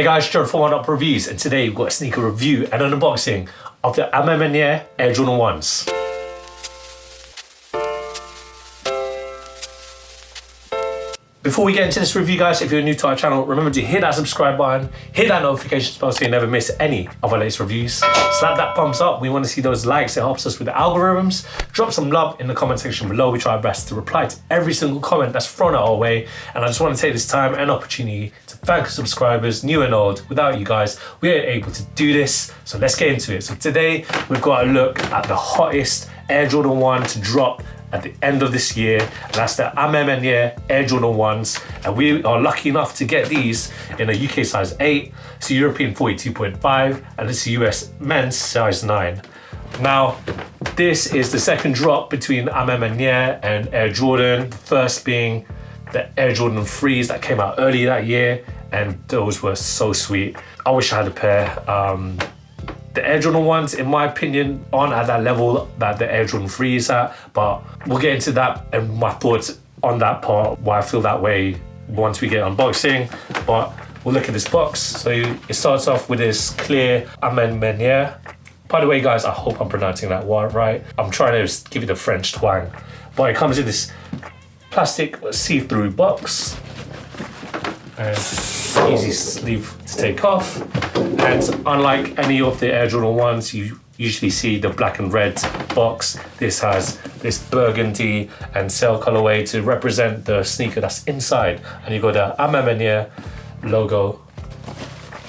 Hey guys, Gerald from Oneupreviewz, and today we've got a sneaker review and an unboxing of the A MA MANIERE Air Jordan 1s. Before we get into this review, guys, if you're new to our channel, remember to hit that subscribe button, hit that notification bell so you never miss any of our latest reviews. Slap that thumbs up. We want to see those likes. It helps us with the algorithms. Drop some love in the comment section below. We try our best to reply to every single comment that's thrown our way. And I just want to take this time and opportunity to thank our subscribers, new and old. Without you guys, we ain't able to do this. So let's get into it. So today, we've got a look at the hottest Air Jordan 1 to drop at the end of this year, and that's the A MA MANIERE Air Jordan 1s, and we are lucky enough to get these in a UK size 8, it's a European 42.5, and it's a US men's size 9. Now, this is the second drop between A MA MANIERE and Air Jordan, the first being the Air Jordan 3s that came out early that year, and those were so sweet. I wish I had a pair. The Air Jordan 1s, in my opinion, aren't at that level that the Air Jordan 3 is at, but we'll get into that and my thoughts on that part, why I feel that way once we get unboxing. But we'll look at this box. So it starts off with this clear A MA MANIERE. By the way, guys, I hope I'm pronouncing that word right. I'm trying to give it a French twang. But it comes in this plastic see-through box. And easy sleeve to take off, and unlike any of the Air Jordan 1s you usually see the black and red box, this has this burgundy and sail colorway to represent the sneaker that's inside, and you've got the A MA MANIERE logo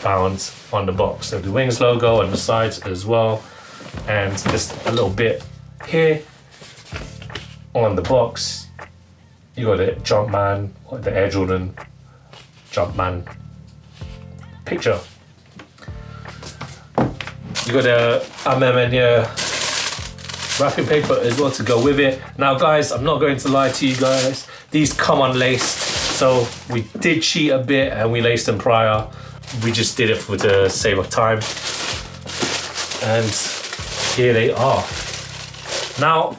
found on the box, so the wings logo on the sides as well, and just a little bit here on the box you got the Jumpman, or the Air Jordan Jumpman picture. You got a A MA MANIERE wrapping paper as well to go with it. Now guys, I'm not going to lie to you guys, these come unlaced, so we did cheat a bit and we laced them prior. We just did it for the sake of time, and here they are. Now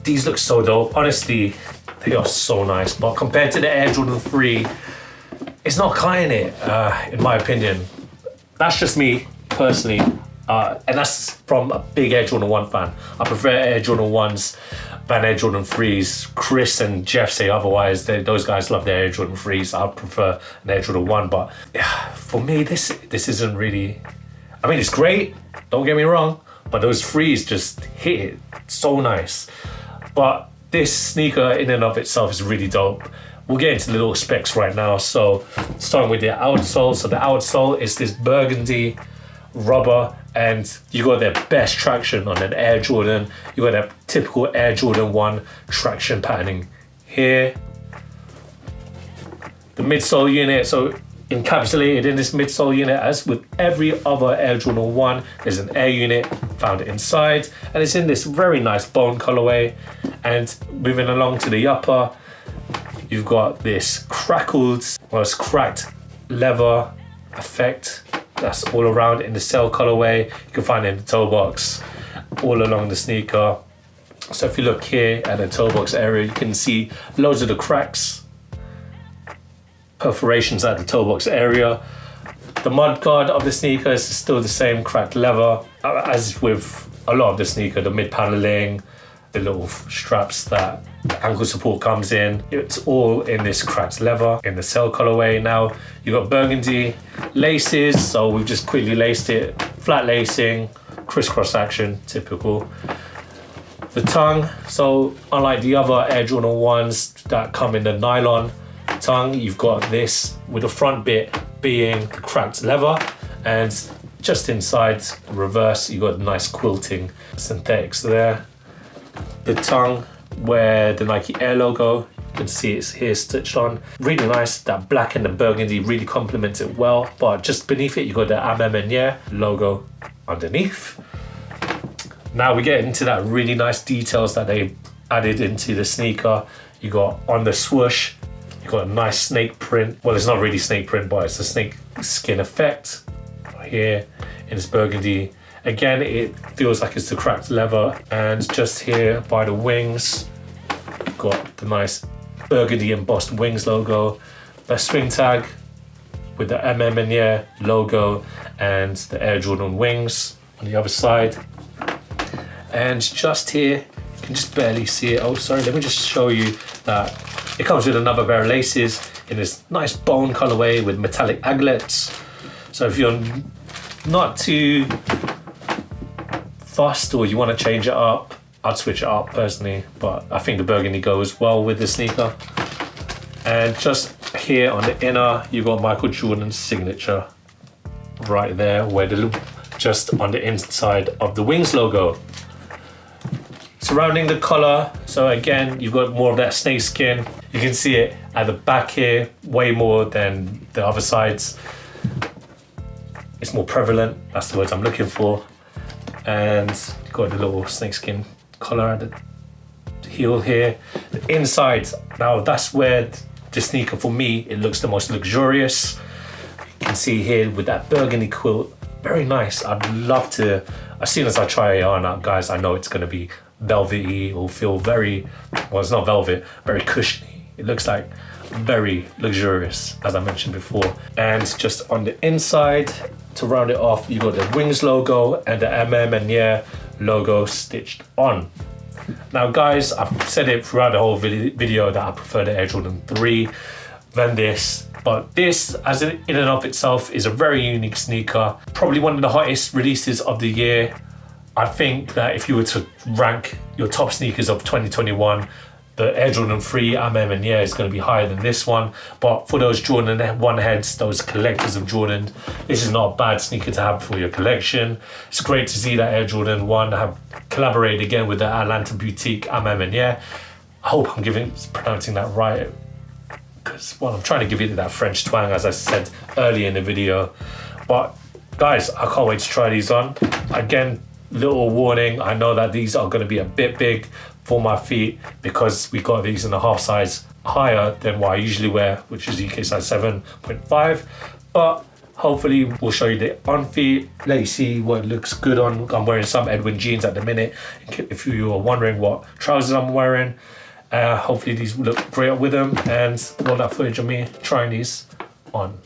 these look so dope, honestly they are so nice, but compared to the Air Jordan 3, it's not cutting it, in my opinion. That's just me, personally. And that's from a big Air Jordan 1 fan. I prefer Air Jordan 1s than Air Jordan 3s. Chris and Jeff say otherwise. Those guys love their Air Jordan 3s. I prefer an Air Jordan 1. But yeah, for me, this isn't really... I mean, it's great, don't get me wrong, but those 3s just hit it so nice. But this sneaker in and of itself is really dope. We'll get into the little specs right now. So starting with the outsole. So the outsole is this burgundy rubber, and you got the best traction on an Air Jordan. You got that typical Air Jordan 1 traction patterning here. The midsole unit, so encapsulated in this midsole unit, as with every other Air Jordan 1, there's an air unit found inside, and it's in this very nice bone colorway. And moving along to the upper, you've got this crackled, well, it's cracked leather effect that's all around in the sail colorway. You can find it in the toe box, all along the sneaker. So if you look here at the toe box area, you can see loads of the cracks, perforations at the toe box area. The mud guard of the sneaker is still the same cracked leather, as with a lot of the sneaker, the mid paneling, the little straps that the ankle support comes in, it's all in this cracked leather in the sail colorway. Now you've got burgundy laces, so we've just quickly laced it, flat lacing, crisscross action, typical. The tongue, so unlike the other Air Jordan 1s that come in the nylon tongue, you've got this with the front bit being the cracked leather, and just inside reverse you got nice quilting synthetics there. The tongue where the Nike Air logo, you can see it's here stitched on. Really nice, that black and the burgundy really complements it well, but just beneath it you got the A MA MANIERE logo underneath. Now we get into that really nice details that they added into the sneaker. You got on the swoosh, you got a nice snake print. Well, it's not really snake print, but it's a snake skin effect here in this burgundy. Again, it feels like it's the cracked leather, and just here by the wings, got the nice burgundy embossed wings logo. The swing tag with the A MA Maniere logo and the Air Jordan wings on the other side. And just here, you can just barely see it. Oh, sorry, let me just show you that it comes with another pair of laces in this nice bone colorway with metallic aglets. So if you're not too fussed or you want to change it up, I'd switch it up personally, but I think the burgundy goes well with the sneaker. And just here on the inner, you've got Michael Jordan's signature right there, where just on the inside of the wings logo. Surrounding the collar, so again, you've got more of that snake skin. You can see it at the back here, way more than the other sides. It's more prevalent, that's the words I'm looking for. And you've got the little snakeskin collar at the heel here. The inside, now that's where the sneaker, for me, it looks the most luxurious. You can see here with that burgundy quilt, very nice. I'd love to, as soon as I try it on, guys, I know it's gonna be velvety or feel very, well, it's not velvet, very cushiony. It looks like very luxurious, as I mentioned before. And just on the inside, to round it off, you got the wings logo and the A MA Maniere logo stitched on. Now guys, I've said it throughout the whole video that I prefer the Air Jordan 3 than this, but this as in and of itself is a very unique sneaker, probably one of the hottest releases of the year. I think that if you were to rank your top sneakers of 2021, the Air Jordan 3 A MA Maniere is going to be higher than this one. But for those Jordan 1 heads, those collectors of Jordan, this is not a bad sneaker to have for your collection. It's great to see that Air Jordan 1 have collaborated again with the Atlanta boutique A MA Maniere. I hope I'm pronouncing that right, because, well, I'm trying to give it that French twang, as I said earlier in the video. But guys, I can't wait to try these on. Again, little warning, I know that these are going to be a bit big for my feet because we got these in a half size higher than what I usually wear, which is UK size 7.5. But hopefully we'll show you the on feet, let you see what it looks good on. I'm wearing some Edwin jeans at the minute. If you are wondering what trousers I'm wearing, hopefully these look great with them, and all that footage of me trying these on.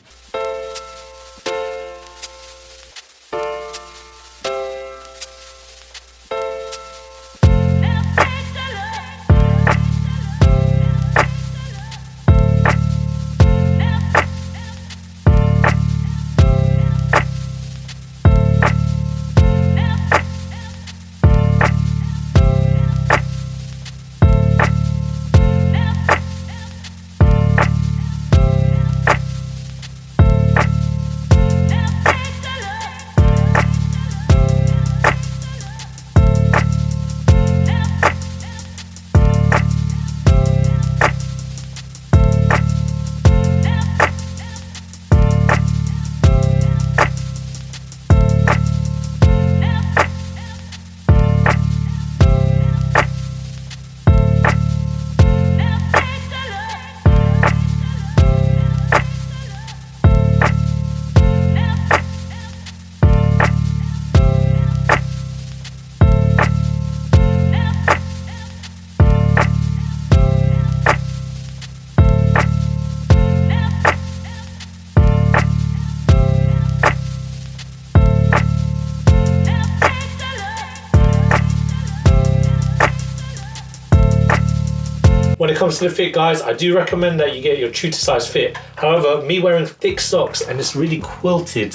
When it comes to the fit, guys, I do recommend that you get your true to size fit. However, me wearing thick socks and this really quilted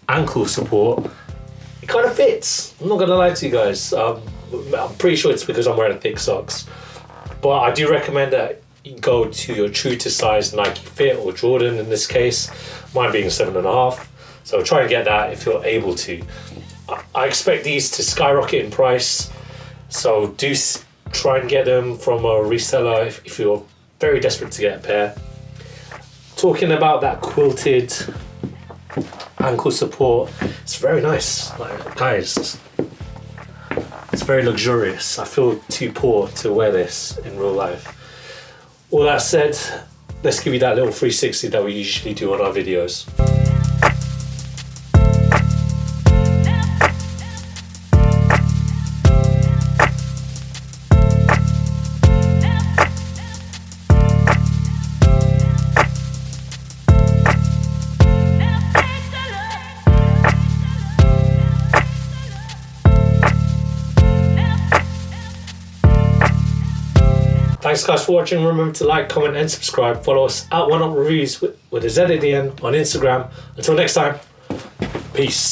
ankle support, it kind of fits. I'm not gonna lie to you guys. I'm pretty sure it's because I'm wearing thick socks. But I do recommend that you go to your true to size Nike fit, or Jordan in this case, mine being 7.5. So try and get that if you're able to. I expect these to skyrocket in price, so do try and get them from a reseller if you're very desperate to get a pair. Talking about that quilted ankle support, it's very nice. Like, guys, it's very luxurious. I feel too poor to wear this in real life. All that said, let's give you that little 360 that we usually do on our videos. Thanks guys for watching. Remember to like, comment and subscribe. Follow us at Oneupreviewz with a Z at the end on Instagram. Until next time, peace.